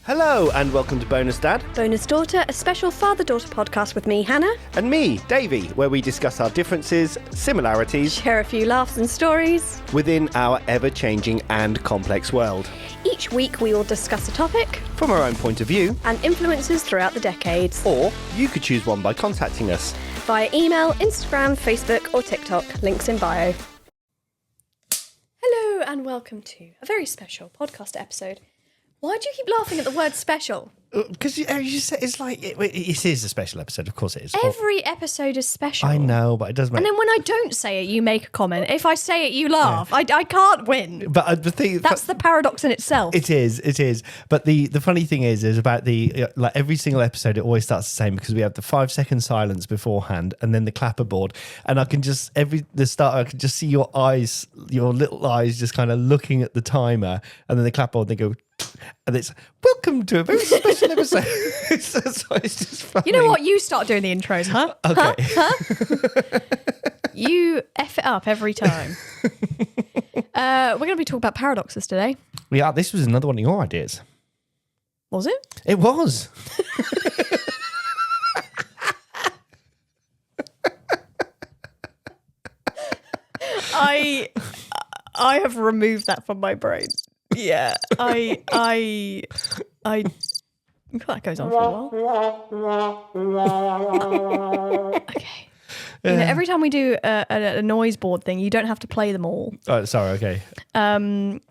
Hello and welcome to Bonus Dad. Bonus Daughter, a special father-daughter podcast with me, Hannah. And me, Davey, where we discuss our differences, similarities, Share a few laughs and stories within our ever-changing and complex world. Each week we will discuss a topic From our own point of view. and influences throughout the decades. Or you could choose one by contacting us. Via email, Instagram, Facebook or TikTok. Links in bio. Hello and welcome to a very special podcast episode. Why do you keep laughing at the word special? Because you said it's like, it is a special episode, of course it is. Every episode is special. I know, but it does make... And then when I don't say it, you make a comment. If I say it, you laugh. Yeah. I can't win. But the thing... That's the paradox in itself. It is. But the funny thing is about the... like every single episode, it always starts the same because we have the 5-second silence beforehand and then the clapperboard. And I can just... I can just see your eyes, your little eyes just kind of looking at the timer and then the clapperboard, they go... And it's welcome to a very special episode. it's just funny. You know what? You start doing the intros, huh? Okay. Huh? You F it up every time. We're going to be talking about paradoxes today. Yeah, this was another one of your ideas. Was it? It was. I have removed that from my brain. Yeah, that goes on for a while. Okay. You know, every time we do a noise board thing, you don't have to play them all. Oh, sorry, okay. John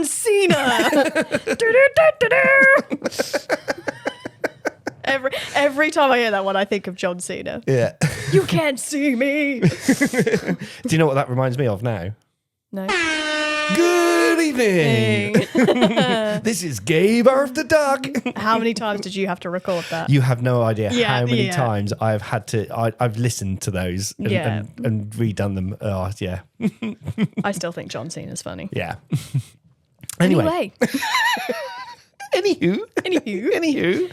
Cena! Every time I hear that one, I think of John Cena. Yeah. You can't see me! Do you know what that reminds me of now? No. Good evening. This is Gabe Arthur Duck. How many times did you have to record that? You have no idea how many times I've had to. I've listened to those and redone them. Oh yeah. I still think John Cena's funny. Yeah. Anyway. Anywho.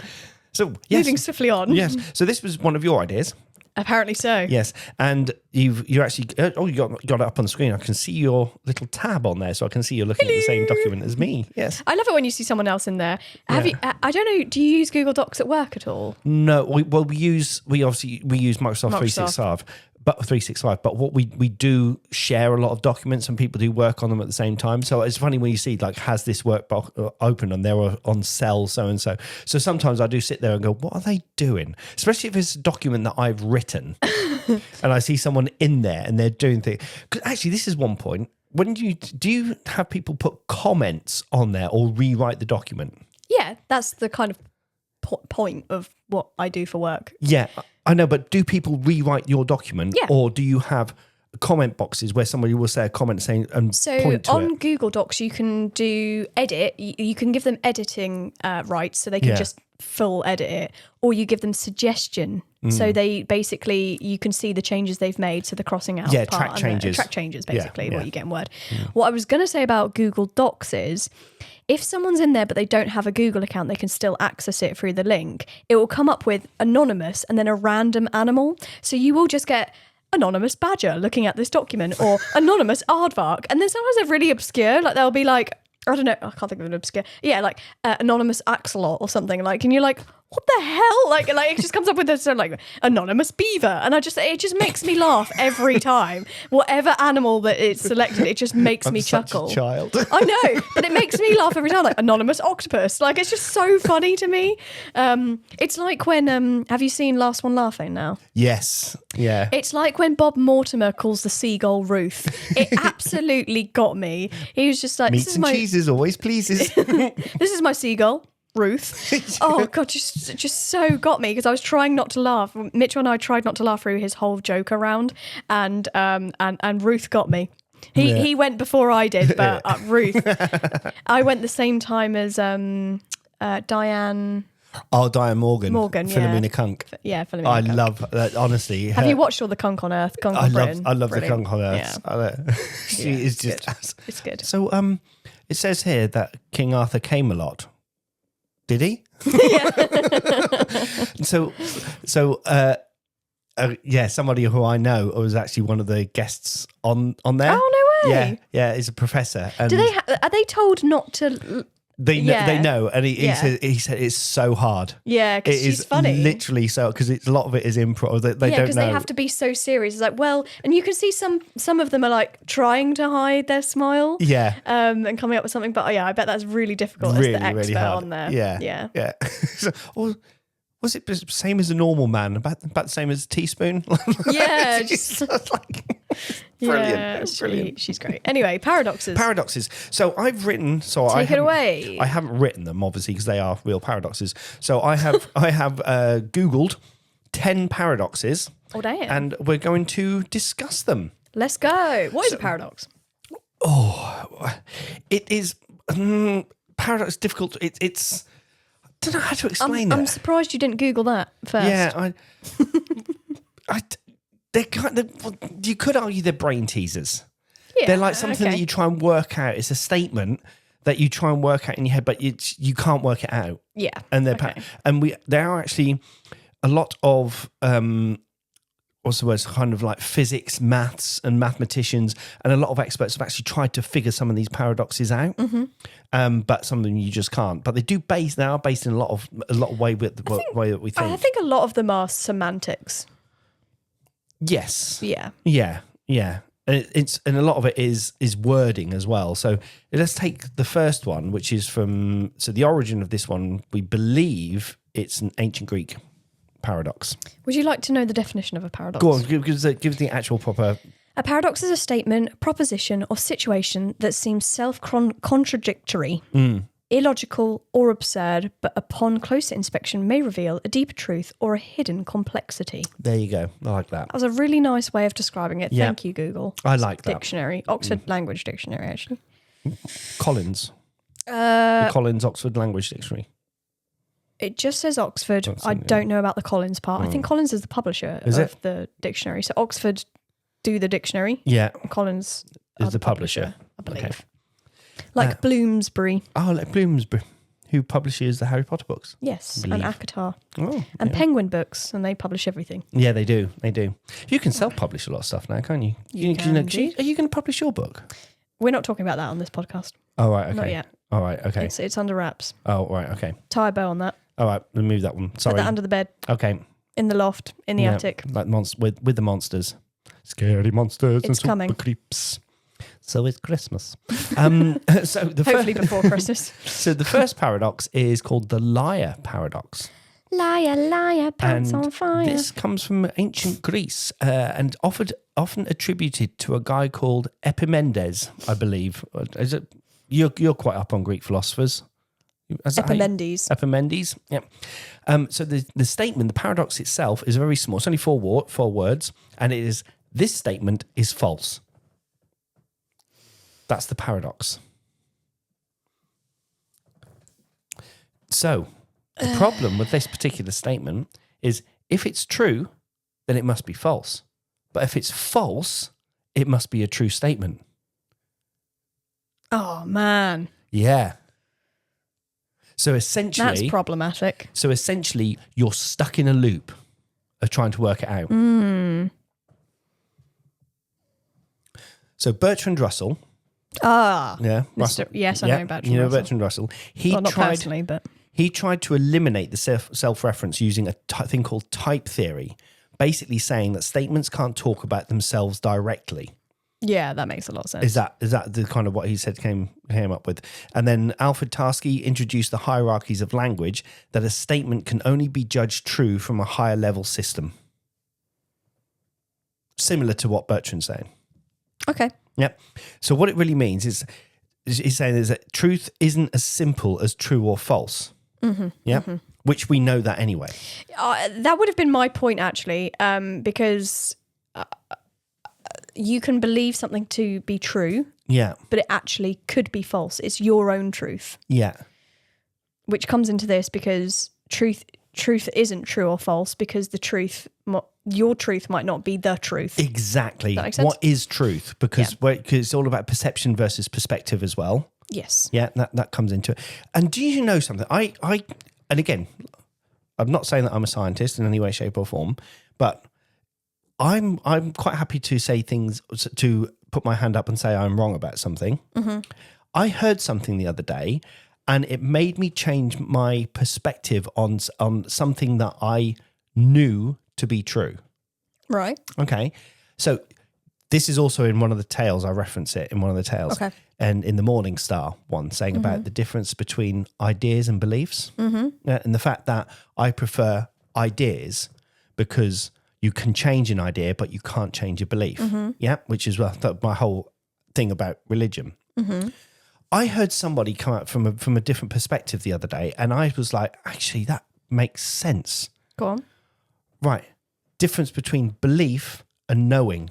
So yes. Moving swiftly on. Yes. So this was one of your ideas. Apparently so. Yes, and you're actually you got it up on the screen. I can see your little tab on there, so I can see you're looking at the same document as me. Yes, I love it when you see someone else in there. Have you? I don't know. Do you use Google Docs at work at all? No. We use Microsoft 365. But 365, but what we do share a lot of documents and people do work on them at the same time. So it's funny when you see like, has this workbook open and they're on cell so-and-so. So sometimes I do sit there and go, what are they doing? Especially if it's a document that I've written and I see someone in there and they're doing things. Because actually, this is one point. When do you have people put comments on there or rewrite the document? Yeah, that's the kind of point of what I do for work. Yeah, I know, but do people rewrite your document? Yeah. Or do you have comment boxes where somebody will say a comment saying and point to on it? Google Docs, you can do edit. You can give them editing rights, so they can just full edit it, or you give them suggestion. So they basically, you can see the changes they've made, so the crossing out part. Track changes. Track changes, basically, what you get in Word. Yeah. What I was going to say about Google Docs is, if someone's in there but they don't have a Google account, they can still access it through the link. It will come up with anonymous and then a random animal. So you will just get anonymous badger looking at this document or anonymous aardvark. And then sometimes they're really obscure. Like they'll be like, I don't know, I can't think of an obscure. Yeah, like anonymous axolot or something. Like, and you're like, what the hell? Like it just comes up with this like anonymous beaver, and it just makes me laugh every time. Whatever animal that it's selected, it just makes me chuckle. Such a child. I know, but it makes me laugh every time. Like anonymous octopus, like it's just so funny to me. It's like when have you seen Last One Laughing now? Yes. Yeah. It's like when Bob Mortimer calls the seagull Ruth. It absolutely got me. He was just like, meats and cheeses always pleases. This is my seagull. Ruth. Oh God, just so got me because I was trying not to laugh. Mitchell and I tried not to laugh through his whole joke around, and Ruth got me. He went before I did, but Ruth. I went the same time as Diane. Oh, Diane Morgan. Philomena Kunk. Yeah, Philomena I Kunk. love that, honestly. Have you watched all the Kunk on Earth? Kunk on Britain? I love Brilliant. the Kunk on Earth. Yeah. She is just... Good. It's good. So, it says here that King Arthur came a lot. Did he? Yeah. So, somebody who I know was actually one of the guests on there. Oh, no way. Yeah, he's a professor. And Are they told not to They know, and he said it's so hard. Yeah, because she's funny. Literally so, because a lot of it is improv. They don't know. Because they have to be so serious. It's like, well, and you can see some of them are like trying to hide their smile. Yeah. And coming up with something, but I bet that's really difficult as the expert on there. Yeah. So, or was it the same as a normal man? About the same as a teaspoon? Yeah. Just like brilliant. Brilliant. She's great. Anyway, paradoxes. So I've written. Take it away. I haven't written them obviously because they are real paradoxes. So I have Googled 10 paradoxes. Oh damn! And we're going to discuss them. Let's go. What is a paradox? Oh, it is paradox. Difficult. It's. I don't know how to explain it. I'm surprised you didn't Google that first. Yeah, they're kind of, you could argue they're brain teasers. Yeah, they're like something that you try and work out. It's a statement that you try and work out in your head, but you can't work it out. Yeah, and there are actually a lot of what's the word? Kind of like physics, maths, and mathematicians, and a lot of experts have actually tried to figure some of these paradoxes out. Mm-hmm. But some of them you just can't. But they are based in a lot of way with the way that we think. I think a lot of them are semantics. Yes. Yeah. And a lot of it is wording as well. So let's take the first one, which is the origin of this one. We believe it's an ancient Greek paradox. Would you like to know the definition of a paradox? Go on, give the actual proper. A paradox is a statement, proposition, or situation that seems self-contradictory, illogical, or absurd, but upon closer inspection may reveal a deeper truth or a hidden complexity. There you go. I like that. That was a really nice way of describing it. Yeah. Thank you, Google. I like that. Dictionary, Oxford Language Dictionary, actually. Collins. The Collins Oxford Language Dictionary. It just says Oxford. I don't know about the Collins part. I think Collins is the publisher of the dictionary. So Oxford do the dictionary. Yeah. Collins is the publisher, I believe. Okay. Like Bloomsbury. Oh, like Bloomsbury, who publishes the Harry Potter books. Yes, and Akatar. Oh, and Penguin Books, and they publish everything. Yeah, they do. You can self-publish a lot of stuff now, can't you? You can. Are you going to publish your book? We're not talking about that on this podcast. Oh, right, okay. Not yet. All right, okay. It's under wraps. Oh, right, okay. Tie a bow on that. All right, remove that one. Sorry. Put that under the bed. Okay. In the loft, in the attic. Like with the monsters. Scary monsters it's and coming. super creeps. So it's Christmas. Hopefully before Christmas. So the first paradox is called the liar paradox. Liar, liar, pants on fire. This comes from ancient Greece and often attributed to a guy called Epimendes, I believe. Is it? You're quite up on Greek philosophers. Epimendes. Yeah. So the statement, the paradox itself, is very small. It's only four words, and it is: this statement is false. That's the paradox. So the problem with this particular statement is if it's true, then it must be false. But if it's false, it must be a true statement. Oh, man. Yeah. So essentially... That's problematic. So essentially, you're stuck in a loop of trying to work it out. So Bertrand Russell... Yeah. Russell. Yes, I know Bertrand Russell. You know Bertrand Russell. Not personally, but... He tried to eliminate the self-reference using a thing called type theory, basically saying that statements can't talk about themselves directly. Yeah, that makes a lot of sense. Is that the kind of what he said came up with? And then Alfred Tarski introduced the hierarchies of language, that a statement can only be judged true from a higher level system. Similar to what Bertrand's saying. Okay. Yep. So what it really means is he's saying is that truth isn't as simple as true or false. Mm-hmm. Yeah. Mm-hmm. Which we know that anyway. That would have been my point actually, because you can believe something to be true. Yeah. But it actually could be false. It's your own truth. Yeah. Which comes into this because truth isn't true or false, because your truth might not be the truth. Exactly. Does that make sense? What is truth? Because it's all about perception versus perspective as well. Yes. Yeah, that comes into it. And do you know something? And again, I'm not saying that I'm a scientist in any way, shape, or form, but I'm quite happy to say things, to put my hand up and say I'm wrong about something. Mm-hmm. I heard something the other day, And it made me change my perspective on something that I knew to be true. Right. Okay. So this is also in one of the tales. I reference it in one of the tales. Okay. And in the Morning Star one, saying about the difference between ideas and beliefs. And the fact that I prefer ideas because you can change an idea, but you can't change a belief. Yeah. Which is my whole thing about religion. I heard somebody come out from a different perspective the other day, and I was like, actually, that makes sense. Go on. Right. Difference between belief and knowing.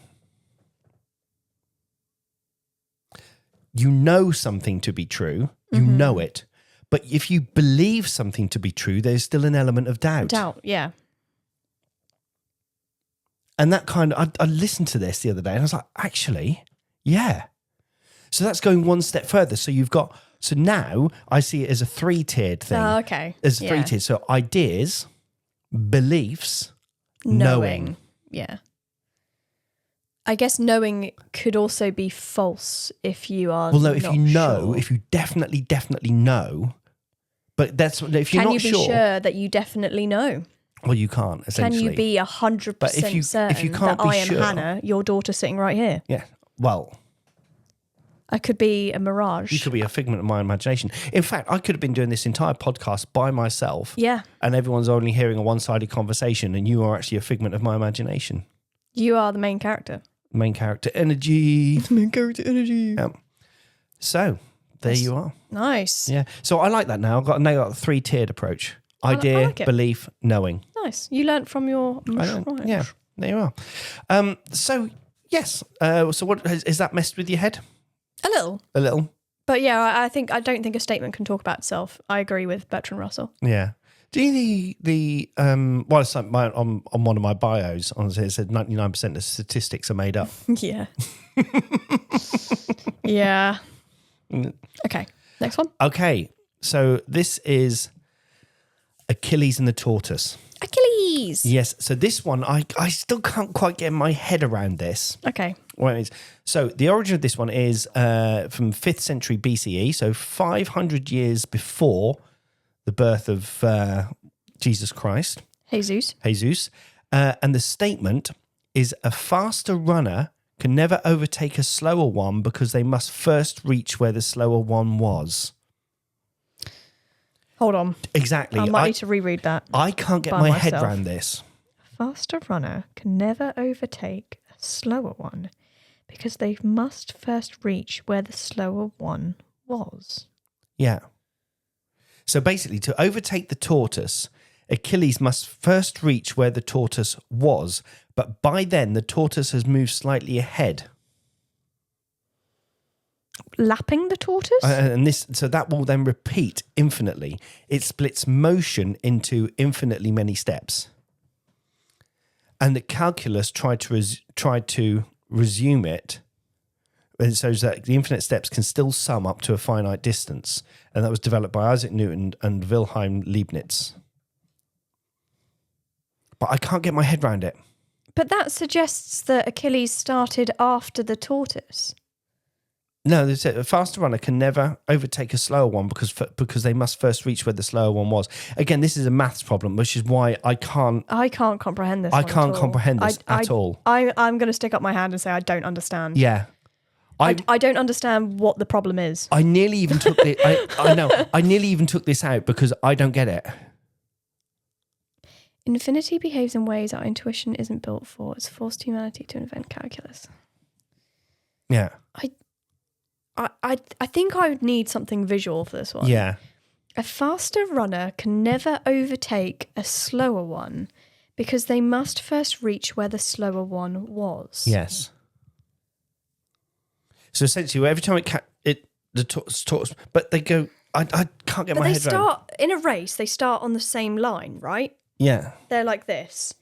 You know something to be true. You know it. But if you believe something to be true, there's still an element of doubt. Doubt, yeah. And that kind of, I listened to this the other day and I was like, actually, yeah. So that's going one step further. So now I see it as a 3-tiered thing. Oh, okay. As 3 tiers. So ideas, beliefs, knowing. Yeah. I guess knowing could also be false if you are Well, no, if not you know, sure. if you definitely know, but that's, if you're Can not you be sure that you definitely know? Well, you can't, essentially. Can you be 100% certain can't that be I am sure- Hannah, your daughter sitting right here? Yeah. Well, I could be a mirage. you could be a figment of my imagination. In fact, I could have been doing this entire podcast by myself. Yeah. And everyone's only hearing a one-sided conversation, and you are actually a figment of my imagination. You are the main character. Main character energy. Main character energy. Yeah. So, there you are. Nice. Yeah. So I like that now. I've got a 3-tiered approach. Idea, like it. belief, knowing. Nice. You learnt from your... Yeah, there you are. So, yes. So what is that messed with your head? A little. A little? But yeah, I don't think a statement can talk about itself. I agree with Bertrand Russell. Yeah. Do you well, it's like on one of my bios, it said 99% of statistics are made up. Yeah. Yeah. Okay. Next one. Okay. So this is Achilles and the tortoise. Achilles. Yes. So this one, I still can't quite get my head around this. Okay. Well, so the origin of this one is from 5th century BCE, so 500 years before the birth of Jesus Christ. Jesus. And the statement is a faster runner can never overtake a slower one because they must first reach where the slower one was. Hold on. Exactly. I might need to reread that. I can't get my head around this. A faster runner can never overtake a slower one because they must first reach where the slower one was. Yeah. So basically, to overtake the tortoise, Achilles must first reach where the tortoise was, but by then the tortoise has moved slightly ahead. Lapping the tortoise? So that will then repeat infinitely. It splits motion into infinitely many steps. And the calculus tried to resume it, so that the infinite steps can still sum up to a finite distance. And that was developed by Isaac Newton and Wilhelm Leibniz. But I can't get my head around it. But that suggests that Achilles started after the tortoise. No, they said a faster runner can never overtake a slower one because they must first reach where the slower one was. Again, this is a maths problem, which is why I can't comprehend this. I can't comprehend this at all. I'm going to stick up my hand and say I don't understand. Yeah. I don't understand what the problem is. I nearly even took it. I know. I nearly even took this out because I don't get it. Infinity behaves in ways our intuition isn't built for. It's forced humanity to invent calculus. Yeah. I think I would need something visual for this one. Yeah. A faster runner can never overtake a slower one because they must first reach where the slower one was. Yes. So essentially, every time the tortoise, but they go. I can't get my head around. In a race. They start on the same line, right? Yeah. They're like this,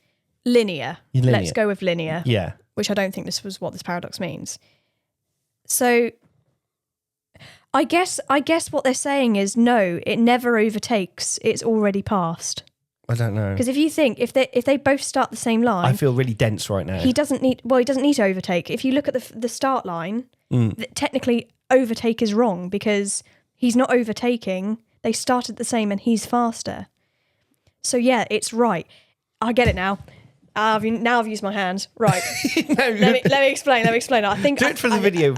linear. Let's go with linear. Yeah. Which I don't think this was what this paradox means. So, I guess what they're saying is no, it never overtakes. It's already passed. I don't know. Because if you think if they both start the same line, I feel really dense right now. He doesn't need to overtake. If you look at the start line, technically overtake is wrong because he's not overtaking They started the same and he's faster. So yeah, it's right. I get it now. I've used my hands. Right. let me explain. I think do it for the video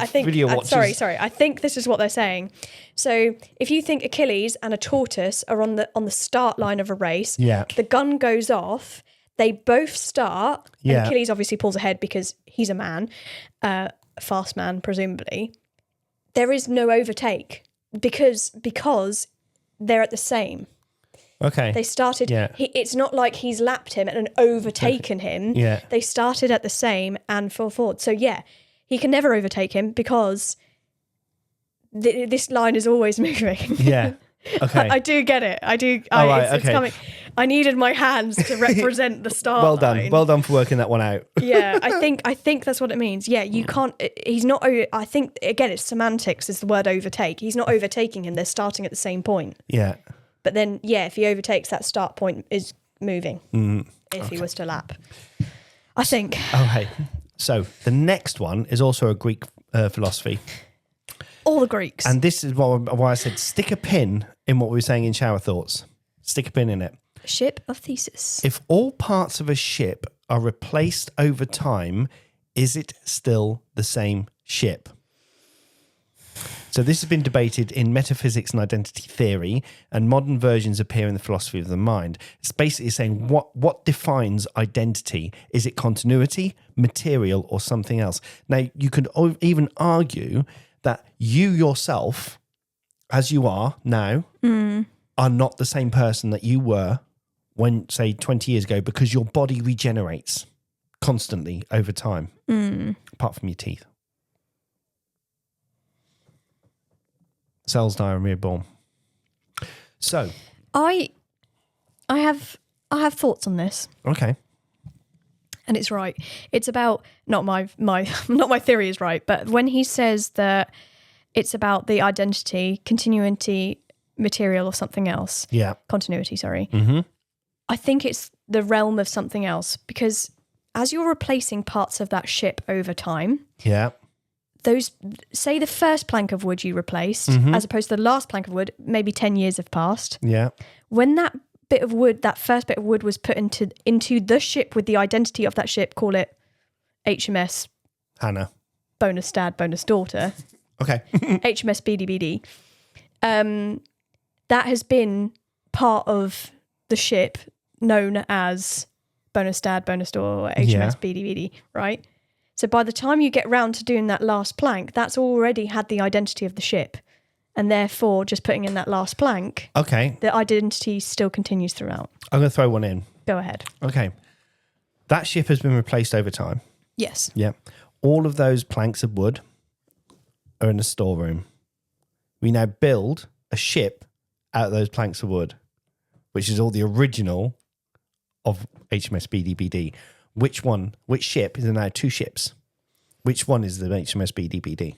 watchers. Sorry. I think this is what they're saying. So if you think Achilles and a tortoise are on the start line of a race, the gun goes off, they both start, and Achilles obviously pulls ahead because he's a man, fast man, presumably. There is no overtake because they're at the same. Okay. They started. Yeah. It's not like he's lapped him and overtaken him. Yeah. They started at the same and fell forward. So yeah, he can never overtake him because this line is always moving. Yeah. Okay. I do get it. It's coming. I needed my hands to represent the start. Well done. line. Well done for working that one out. Yeah, I think that's what it means. Yeah, you can't. He's not. I think again, it's semantics. Is the word overtake? He's not overtaking him. They're starting at the same point. Yeah. But then, if he overtakes, that start point is moving. If he was to lap, I think. Okay. So the next one is also a Greek philosophy. All the Greeks. And this is why I said stick a pin in what we were saying in Shower Thoughts. Stick a pin in it. Ship of Theseus. If all parts of a ship are replaced over time, is it still the same ship? So this has been debated in metaphysics and identity theory, and modern versions appear in the philosophy of the mind. It's basically saying what defines identity? Is it continuity, material, or something else? Now, you could even argue that you yourself, as you are now, are not the same person that you were when, say, 20 years ago, because your body regenerates constantly over time, apart from your teeth. Cells die and reborn. So, I have thoughts on this. Okay. And it's right. It's about not my not my theory is right, but when he says that it's about the identity, continuity, material, or something else. Yeah. Continuity, sorry. Mm-hmm. I think it's the realm of something else because as you're replacing parts of that ship over time. Yeah. Those, say the first plank of wood you replaced, as opposed to the last plank of wood, maybe 10 years have passed. Yeah. When that first bit of wood was put into the ship with the identity of that ship, call it HMS Hannah. Bonus dad, bonus daughter. Okay. HMS BDBD. That has been part of the ship known as bonus dad, bonus daughter, or HMS BDBD, right? So by the time you get round to doing that last plank, that's already had the identity of the ship. And therefore, just putting in that last plank, the identity still continues throughout. I'm going to throw one in. Go ahead. Okay. That ship has been replaced over time. Yes. Yeah. All of those planks of wood are in a storeroom. We now build a ship out of those planks of wood, which is all the original of HMS BDBD. Which ship is there now two ships? Which one is the HMS BDBD?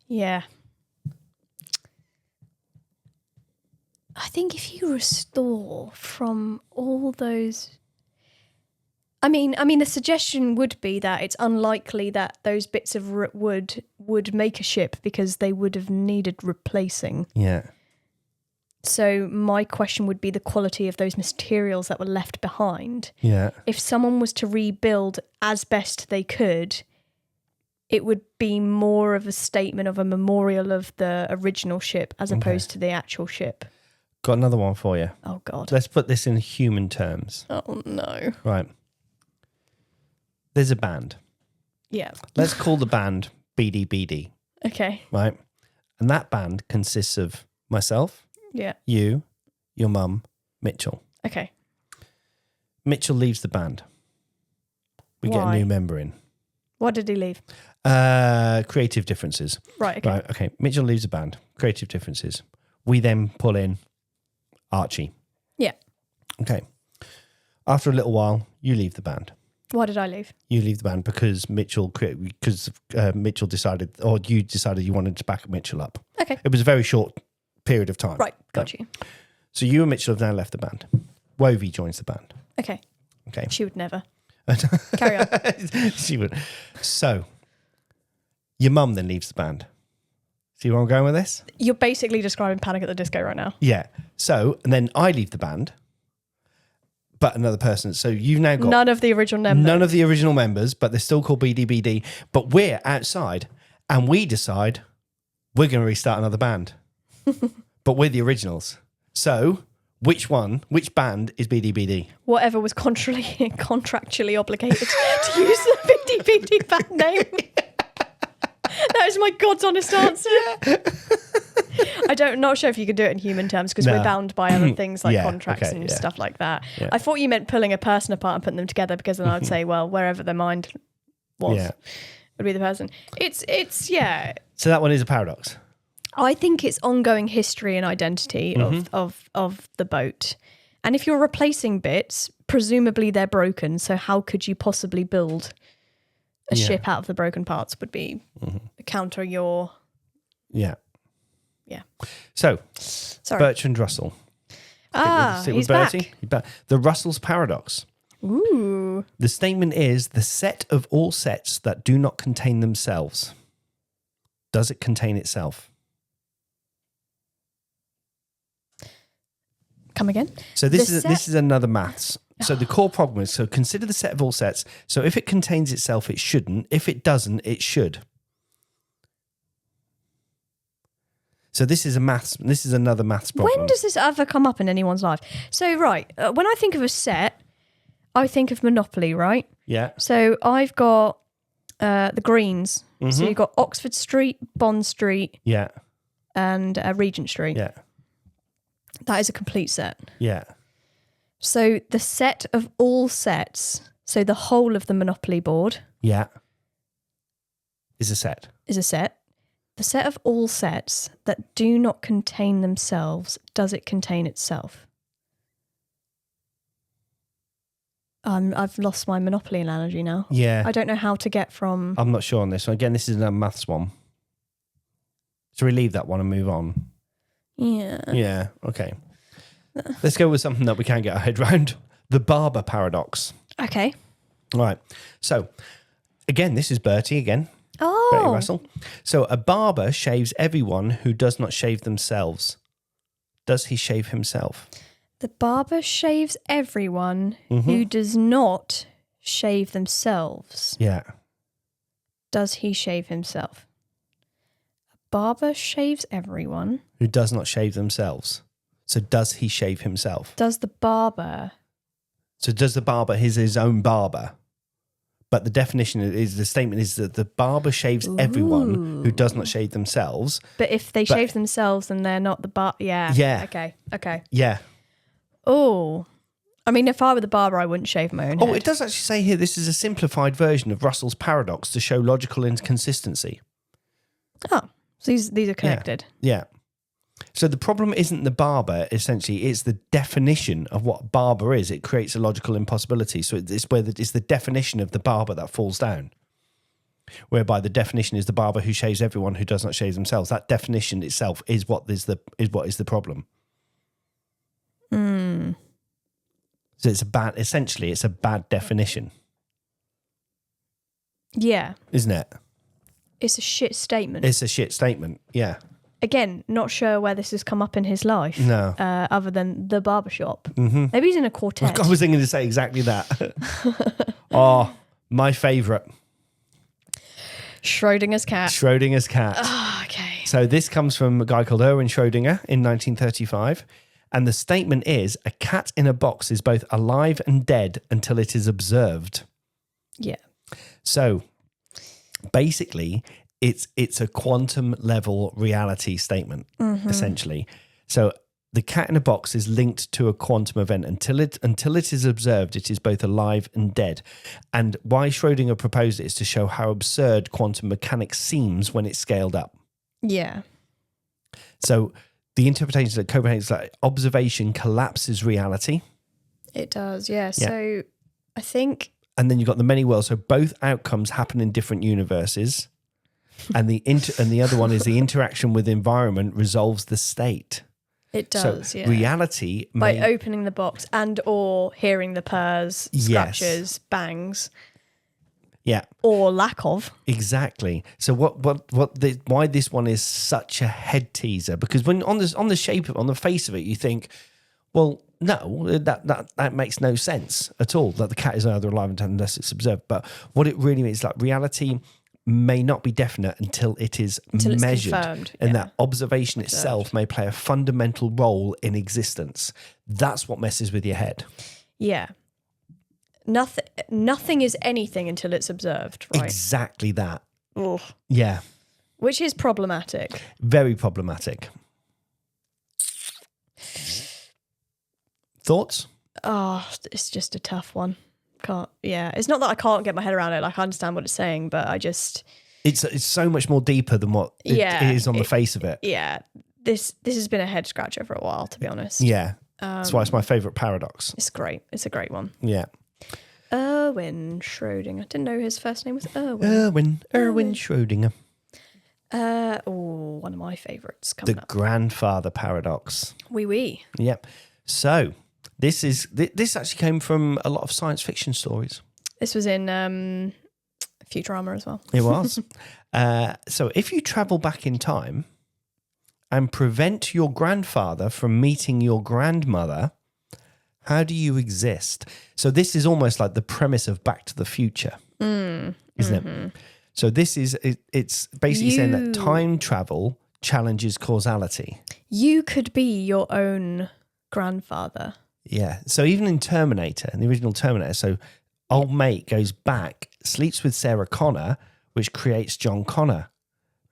Yeah. I think if you restore from all those... I mean, the suggestion would be that it's unlikely that those bits of wood would make a ship because they would have needed replacing. Yeah. So my question would be the quality of those materials that were left behind. Yeah. If someone was to rebuild as best they could, it would be more of a statement of a memorial of the original ship as opposed to the actual ship. Got another one for you. Oh, God. Let's put this in human terms. Oh, no. Right. There's a band. Yeah. Let's call the band BDBD. Okay. Right. And that band consists of myself. Yeah. You, your mum, Mitchell. Okay. Mitchell leaves the band. We get a new member in. Why did he leave? Creative differences. Right, okay. Right, okay. Mitchell leaves the band. Creative differences. We then pull in Archie. Yeah. Okay. After a little while, you leave the band. Why did I leave? You leave the band because Mitchell decided, or you decided you wanted to back Mitchell up. Okay. It was a very short period of time. Right, got you. So you and Mitchell have now left the band. Wovey joins the band. Okay. Okay. She would never. Carry on. She would. So your mum then leaves the band. See where I'm going with this? You're basically describing Panic at the Disco right now. Yeah. So, and then I leave the band, but another person. So you've now got None of the original members. None of the original members, but they're still called BDBD. But we're outside and we decide we're going to restart another band. But we're the originals. So which band is BDBD? Whatever was contractually obligated to use the BDBD band name. That is my God's honest answer. Not sure if you could do it in human terms because we're bound by other things like contracts and stuff like that. Yeah. I thought you meant pulling a person apart and putting them together because then I'd say, well, wherever their mind was would be the person. It's So that one is a paradox. I think it's ongoing history and identity of the boat. And if you're replacing bits, presumably they're broken. So how could you possibly build a ship out of the broken parts would be counter your... Yeah. Yeah. So, Sorry. Bertrand Russell. He's back. The Russell's paradox. Ooh. The statement is the set of all sets that do not contain themselves. Does it contain itself? Come again? So this is another maths. So the core problem is, so consider the set of all sets. So if it contains itself, it shouldn't. If it doesn't, it should. So this is another maths problem. When does this ever come up in anyone's life? So, right, when I think of a set, I think of Monopoly, right? Yeah. So I've got the greens. So you've got Oxford Street, Bond Street. Yeah. And Regent Street. Yeah. That is a complete set. Yeah. So the set of all sets, so the whole of the Monopoly board. Yeah. Is a set. The set of all sets that do not contain themselves, does it contain itself? I've lost my Monopoly analogy now. Yeah. I don't know how to get from... I'm not sure on this one. Again, this is a maths one. So we leave that one and move on. Yeah. Yeah, okay. Let's go with something that we can get our head round. The barber paradox. Okay. All right. So, again, this is Bertie again. Oh. Bertie Russell. So, a barber shaves everyone who does not shave themselves. Does he shave himself? The barber shaves everyone who does not shave themselves. Yeah. Does he shave himself? A barber shaves everyone who does not shave themselves. So does he shave himself? Does the barber... So does the barber his own barber? But the definition is, the statement is that the barber shaves everyone who does not shave themselves. But if they shave themselves, then they're not the barber. Yeah. Yeah. Okay. Yeah. Oh. I mean, if I were the barber, I wouldn't shave my own head. Oh, it does actually say here this is a simplified version of Russell's paradox to show logical inconsistency. Oh, so these are connected. Yeah. So the problem isn't the barber, essentially, it's the definition of what barber is. It creates a logical impossibility. So it's the definition of the barber that falls down. Whereby the definition is the barber who shaves everyone who does not shave themselves. That definition itself is what is the problem. So it's a bad definition. Yeah. Isn't it? It's a shit statement. It's a shit statement, yeah. Again, not sure where this has come up in his life. No. Other than the barbershop. Maybe he's in a quartet. I was thinking to say exactly that. Oh, my favourite. Schrodinger's cat. Schrodinger's cat. Oh, okay. So this comes from a guy called Erwin Schrödinger in 1935. And the statement is, a cat in a box is both alive and dead until it is observed. Yeah. So basically, it's a quantum level reality statement, essentially. So the cat in a box is linked to a quantum event until it is observed. It is both alive and dead. And why Schrödinger proposed it is to show how absurd quantum mechanics seems when it's scaled up. Yeah. So the interpretation that Copenhagen is like observation collapses reality. It does, yeah. So I think... And then you've got the many worlds. So both outcomes happen in different universes. And the other one is the interaction with environment resolves the state. It does, yeah. Reality... By opening the box and or hearing the purrs, scratches, bangs. Yeah. Or lack of. Exactly. So why this one is such a head teaser? Because when on the face of it, you think, well, no, that makes no sense at all. That the cat is either alive unless it's observed. But what it really means, like, reality may not be definite until it's measured, confirmed, and that observation itself may play a fundamental role in existence. That's what messes with your head. Yeah. Nothing is anything until it's observed, right? Exactly that. Ugh. Yeah. Which is problematic. Very problematic. Thoughts? Oh, it's just a tough one. It's not that I can't get my head around it. Like, I understand what it's saying, but I just... It's so much more deeper than what it is on the face of it. Yeah. This has been a head scratcher for a while, to be honest. Yeah. That's why it's my favourite paradox. It's great. It's a great one. Yeah. Erwin Schrödinger. I didn't know his first name was Erwin. Erwin Schrödinger. One of my favourites coming up. The grandfather paradox. Oui. Yep. So this actually came from a lot of science fiction stories. This was in Futurama as well. It was. So if you travel back in time and prevent your grandfather from meeting your grandmother, how do you exist? So this is almost like the premise of Back to the Future, isn't it? So it's basically saying that time travel challenges causality. You could be your own grandfather. Yeah. So even in Terminator, in the original Terminator, so old mate goes back, sleeps with Sarah Connor, which creates John Connor.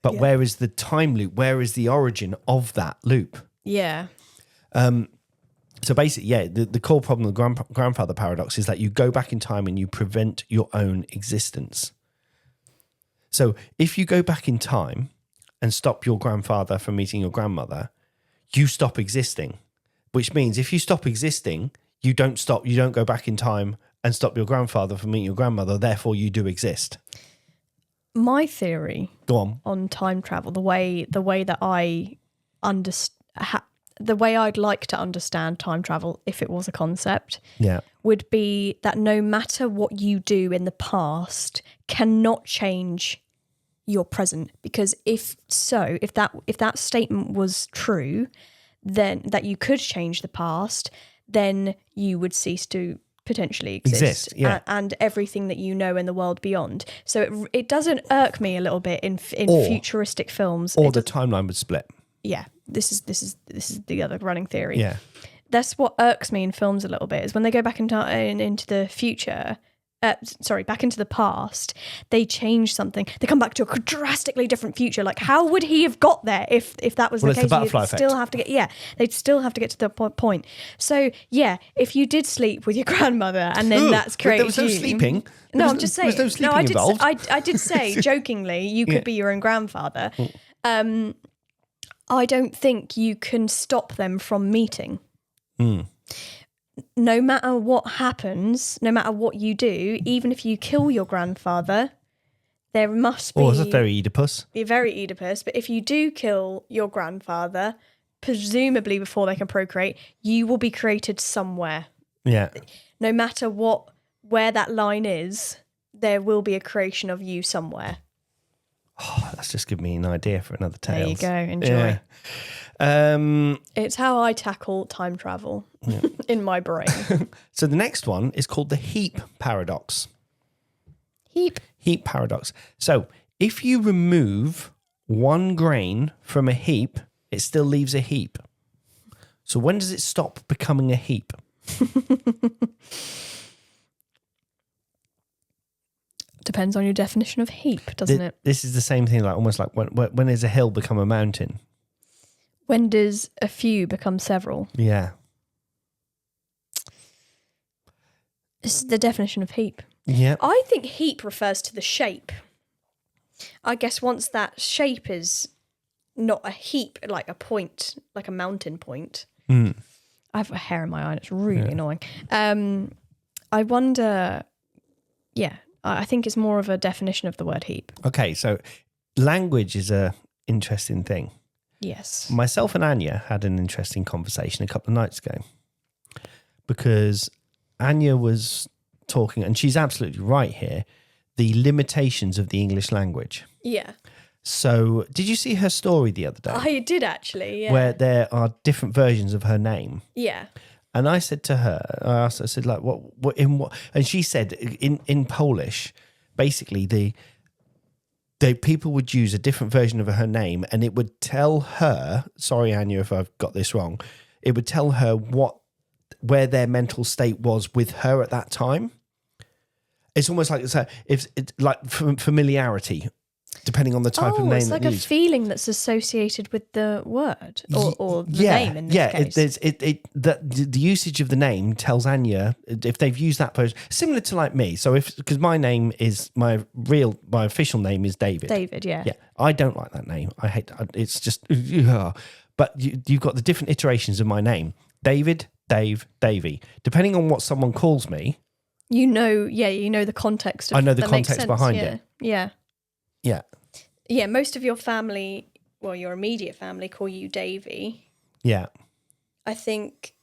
But where is the time loop? Where is the origin of that loop? Yeah. So basically, the core problem of the grandfather paradox is that you go back in time and you prevent your own existence. So if you go back in time and stop your grandfather from meeting your grandmother, you stop existing, which means if you stop existing, you don't go back in time and stop your grandfather from meeting your grandmother. Therefore, you do exist. My theory on time travel, the way that I the way I'd like to understand time travel, if it was a concept, would be that no matter what you do in the past cannot change your present. Because if that statement was true, then that you could change the past, then you would cease to potentially exist and everything that you know in the world beyond. So it doesn't irk me a little bit in futuristic films. Or the timeline would split. Yeah, this is the other running theory. Yeah, that's what irks me in films a little bit, is when they go back into the future. Back into the past, they change something. They come back to a drastically different future. Like, how would he have got there if that was the case? They'd still have to get to the point. So yeah, if you did sleep with your grandmother and then that's created there was no sleeping. No, I'm just saying. There was no sleeping involved. I did say jokingly you could be your own grandfather. I don't think you can stop them from meeting. No matter what happens, no matter what you do, even if you kill your grandfather, there must be... Oh, that's very Oedipus. Be very Oedipus. But if you do kill your grandfather, presumably before they can procreate, you will be created somewhere. Yeah. No matter where that line is, there will be a creation of you somewhere. Oh, that's just given me an idea for another tale. There you go. Enjoy. Yeah. It's how I tackle time travel in my brain. So the next one is called the heap paradox. Heap paradox. So if you remove one grain from a heap, it still leaves a heap. So when does it stop becoming a heap? Depends on your definition of heap, doesn't it? This is the same thing, like almost like when does a hill become a mountain? When does a few become several? Yeah. This is the definition of heap. Yeah. I think heap refers to the shape. I guess once that shape is not a heap, like a point, like a mountain point. I have a hair in my eye and it's really annoying. I wonder, I think it's more of a definition of the word heap. Okay, so language is a interesting thing. Yes. Myself and Anya had an interesting conversation a couple of nights ago because Anya was talking, and she's absolutely right here, the limitations of the English language. Yeah. So, did you see her story the other day? I did actually, yeah. Where there are different versions of her name. Yeah. And I said to her, I said, like, what in what? And she said, in Polish, basically the people would use a different version of her name, and it would tell her. Sorry, Anya, if I've got this wrong. It would tell her where their mental state was with her at that time. It's almost like it's like familiarity. Depending on the type of name, it's like a feeling that's associated with the word or the name in this case. The usage of the name tells Anya if they've used that version, similar to like me. So because my name is my official name is David. David, yeah. I don't like that name. I hate it's just. But you've got the different iterations of my name: David, Dave, Davey. Depending on what someone calls me, you know the context. I know the context behind it. Yeah. Yeah. Yeah, most of your family, well, your immediate family, call you Davey. Yeah. I think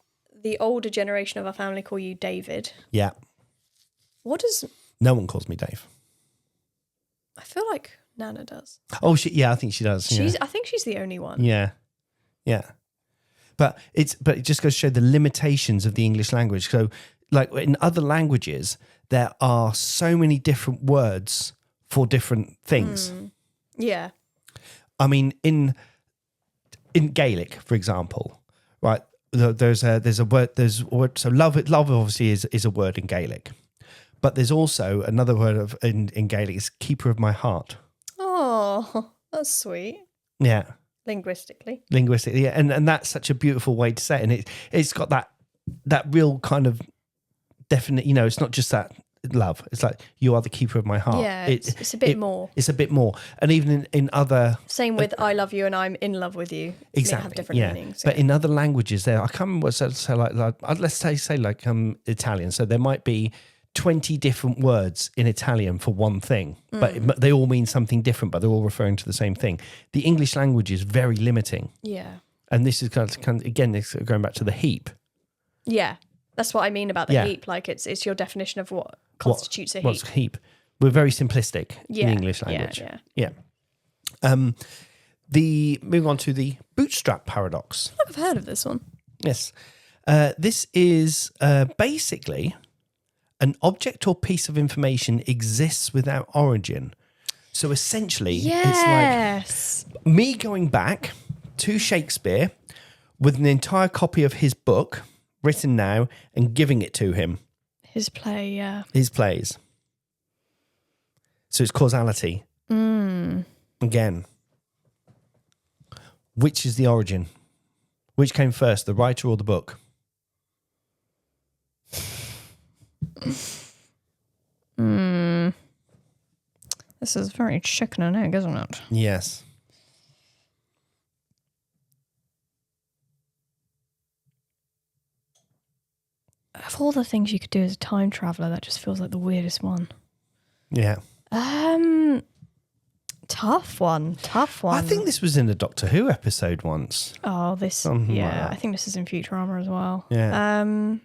the older generation of our family call you David. Yeah. No one calls me Dave. I feel like Nana does. Oh, I think she does. I think she's the only one. Yeah. Yeah. But it just goes to show the limitations of the English language. So, like in other languages, there are so many different words for different things. Yeah. I mean, in Gaelic, for example, right? There's a word. So love obviously is a word in Gaelic, but there's also another word in Gaelic is keeper of my heart. Oh, that's sweet. Yeah. Linguistically, yeah, and that's such a beautiful way to say it, and it's got that real kind of definite. It's not just that. Love. It's like you are the keeper of my heart. Yeah, it's a bit more. It's a bit more, and even in other. Same with I love you and I'm in love with you. Exactly. They have different meanings. But in other languages, I can't remember what so like let's say like Italian. So there might be 20 different words in Italian for one thing, but they all mean something different, but they're all referring to the same thing. The English language is very limiting. Yeah. And this is kind of again, this going back to the heap. Yeah. That's what I mean about the heap. Like it's your definition of what constitutes a heap. What's heap? We're very simplistic in English language. Yeah. Moving on to the bootstrap paradox. I think I've heard of this one. Yes. This is basically an object or piece of information exists without origin. So essentially, it's like me going back to Shakespeare with an entire copy of his book written now and giving it to him. His play, yeah. His plays. So it's causality. Again. Which is the origin? Which came first, the writer or the book? This is very chicken and egg, isn't it? Yes. Of all the things you could do as a time traveler, that just feels like the weirdest one. Yeah. Tough one. I think this was in a Doctor Who episode once. Oh, this. Something like that. I think this is in Futurama as well. Yeah.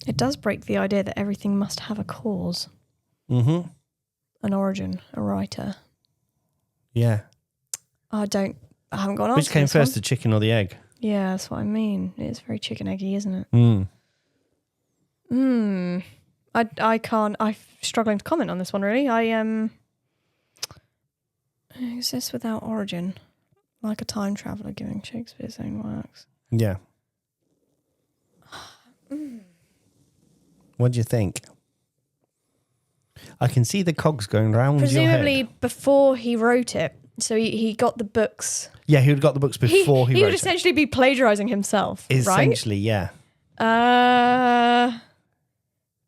It does break the idea that everything must have a cause. Mm-hmm. An origin, a writer. Yeah. I haven't got an answer. Which came to this first, one. the chicken or the egg? Yeah, that's what I mean. It's very chicken eggy, isn't it? I'm struggling to comment on this one, really. Exists without origin. Like a time traveller giving Shakespeare's own works. Yeah. What do you think? I can see the cogs going round your head. Presumably before he wrote it. So he got the books. Yeah, he would have got the books before he wrote it. He would essentially be plagiarising himself, Essentially, yeah.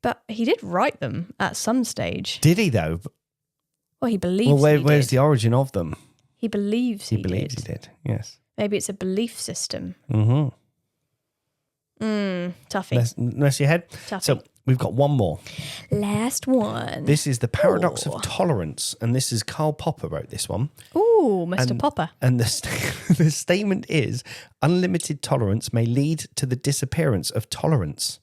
But he did write them at some stage. Did he, though? Well, he believes where's the origin of them? He believes he did. He believes he did, yes. Maybe it's a belief system. Mm-hmm. Toughie. Rest your head. Toughie. So we've got one more. Last one. This is the paradox of tolerance, and this is Karl Popper wrote this one. Ooh, Mr. Popper. And the statement is, unlimited tolerance may lead to the disappearance of tolerance.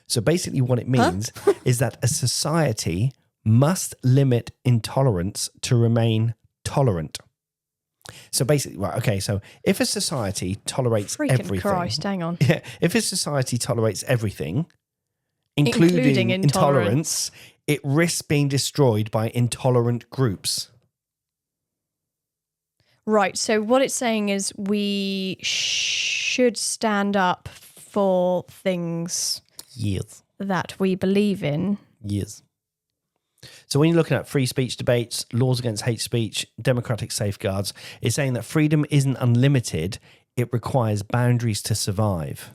So basically what it means is that a society must limit intolerance to remain tolerant. So basically, right, okay, so if a society tolerates everything... Christ, hang on. Yeah, if a society tolerates everything, including intolerance, it risks being destroyed by intolerant groups. Right, so what it's saying is we should stand up for things that we believe in. Yes. So when you're looking at free speech debates, laws against hate speech, democratic safeguards, it's saying that freedom isn't unlimited, it requires boundaries to survive.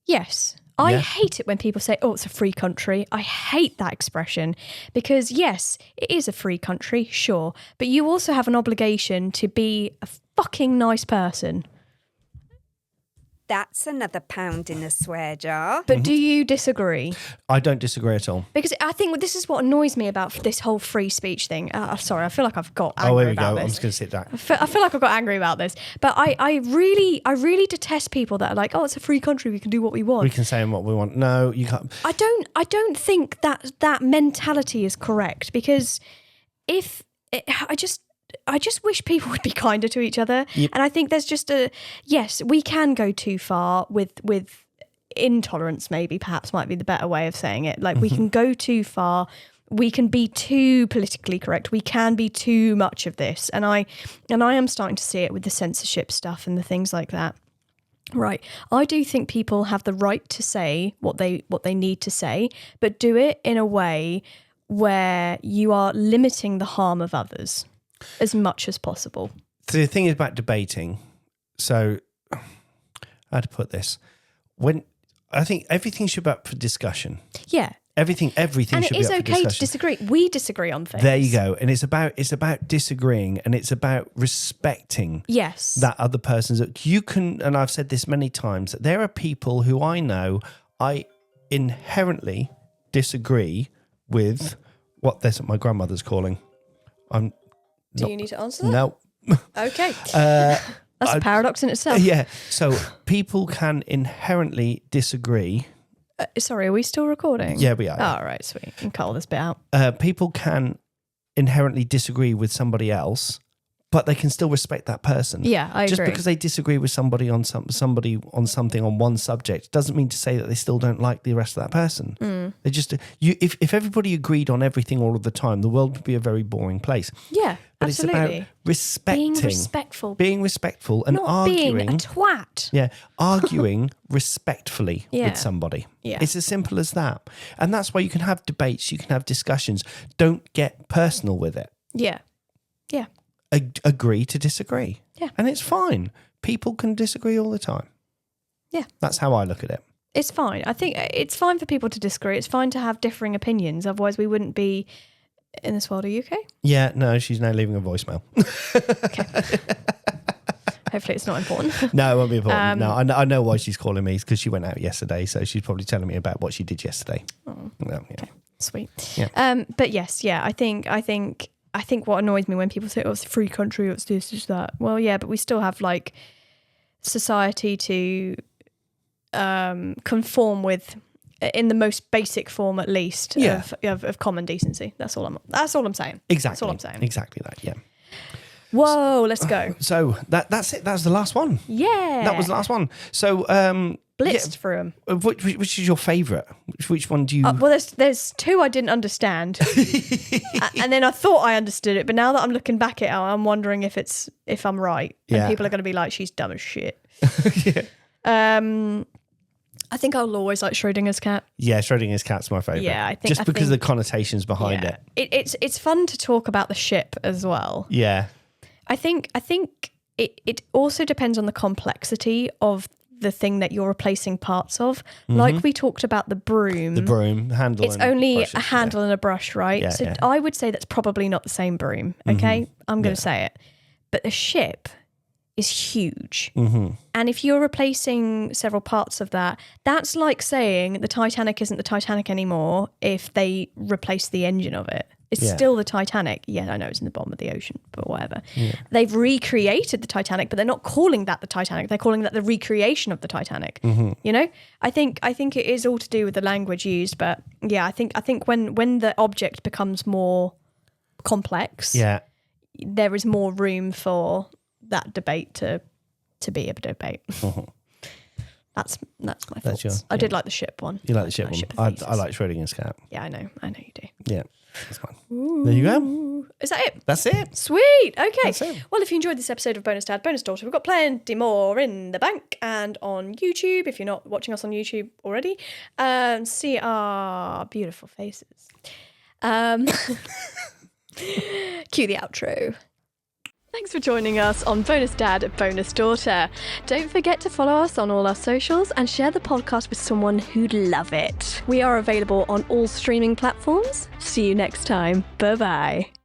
Yes. I hate it when people say, oh, it's a free country. I hate that expression because, yes, it is a free country, sure. But you also have an obligation to be a fucking nice person. That's another pound in a swear jar. But do you disagree? I don't disagree at all. Because I think this is what annoys me about this whole free speech thing. Sorry, I feel like I've got angry here we about go. this. I'm just going to sit down. I feel like I've got angry about this. But I really detest people that are like, oh, it's a free country, we can do what we want. We can say what we want. No, you can't. I don't think that mentality is correct because I just wish people would be kinder to each other. Yep. And I think there's just yes, we can go too far with intolerance, maybe perhaps might be the better way of saying it. Like we can go too far. We can be too politically correct. We can be too much of this. And I am starting to see it with the censorship stuff and the things like that. Right. I do think people have the right to say what they need to say, but do it in a way where you are limiting the harm of others as much as possible. So the thing is about debating. So how to put this? When I think everything should be up for discussion. Yeah. Everything And should be up for discussion. it is okay to disagree. We disagree on things. There you go. And it's about disagreeing and it's about respecting that other person's. You can, and I've said this many times, there are people who I know I inherently disagree with that's what my grandmother's calling. Do you need to answer that? No. Okay. That's a paradox in itself. Yeah. So people can inherently disagree. Sorry, are we still recording? Yeah, we are. Oh, right, sweet. You can cut all this bit out. People can inherently disagree with somebody else, but they can still respect that person. Yeah, I Just agree. because they disagree with somebody on something on one subject doesn't mean to say that they still don't like the rest of that person. They just if everybody agreed on everything all of the time, the world would be a very boring place. Yeah, but absolutely. it's about respecting, being respectful, and not arguing. being a twat. Yeah, arguing respectfully Yeah. with somebody. Yeah. It's as simple as that, and that's why you can have debates, you can have discussions. Don't get personal with it. Yeah, yeah. Agree to disagree. Yeah. And it's fine. People can disagree all the time. Yeah. That's how I look at it. It's fine. I think it's fine for people to disagree. It's fine to have differing opinions. Otherwise, we wouldn't be in this world. Are you okay? Yeah, no, she's now leaving a voicemail. Okay. Hopefully it's not important. No, it won't be important. No, I know why she's calling me, because she went out yesterday, so she's probably telling me about what she did yesterday. Oh, Well, yeah. okay. Sweet. Yeah. But yes, yeah, I think what annoys me when people say, oh, it's a free country, it's this, it's that. Well, yeah, but we still have like society to conform with in the most basic form, at least, of common decency. That's all I'm saying. Exactly. That's all I'm saying. Exactly that, yeah. Whoa, let's go. So that's it. That was the last one. Yeah. That was the last one. So blitzed through them. Which is your favourite? Which one do you... Well, there's two I didn't understand, and then I thought I understood it, but now that I'm looking back at it, I'm wondering if I'm right, and people are going to be like, she's dumb as shit. Yeah. I think I'll always like Schrodinger's cat. Yeah, Schrodinger's cat's my favourite. Yeah, I think just because of the connotations behind it. It's fun to talk about the ship as well. Yeah. I think it also depends on the complexity of the thing that you're replacing parts of. Mm-hmm. Like we talked about the broom. The handle. It's only brushes, a handle and a brush, right? Yeah, so I would say that's probably not the same broom. Okay, Mm-hmm. I'm going to say it. But the ship is huge. Mm-hmm. And if you're replacing several parts of that, that's like saying the Titanic isn't the Titanic anymore if they replace the engine of it. It's still the Titanic. Yeah, I know it's in the bottom of the ocean, but whatever. They've recreated the Titanic, but they're not calling that the Titanic. They're calling that the recreation of the Titanic. You know, I think it is all to do with the language used. But yeah, I think when the object becomes more complex, there is more room for that debate to be a debate. That's my thoughts. I did like the ship one. You like the ship one? I like Schrodinger's cat. Yeah, I know you do. Yeah, that's fine. There you go. Is that it? That's it. Sweet. Okay. That's it. Well, if you enjoyed this episode of Bonus Dad, Bonus Daughter, we've got plenty more in the bank and on YouTube. If you're not watching us on YouTube already, see our beautiful faces. Cue the outro. Thanks for joining us on Bonus Dad, Bonus Daughter. Don't forget to follow us on all our socials and share the podcast with someone who'd love it. We are available on all streaming platforms. See you next time. Bye-bye.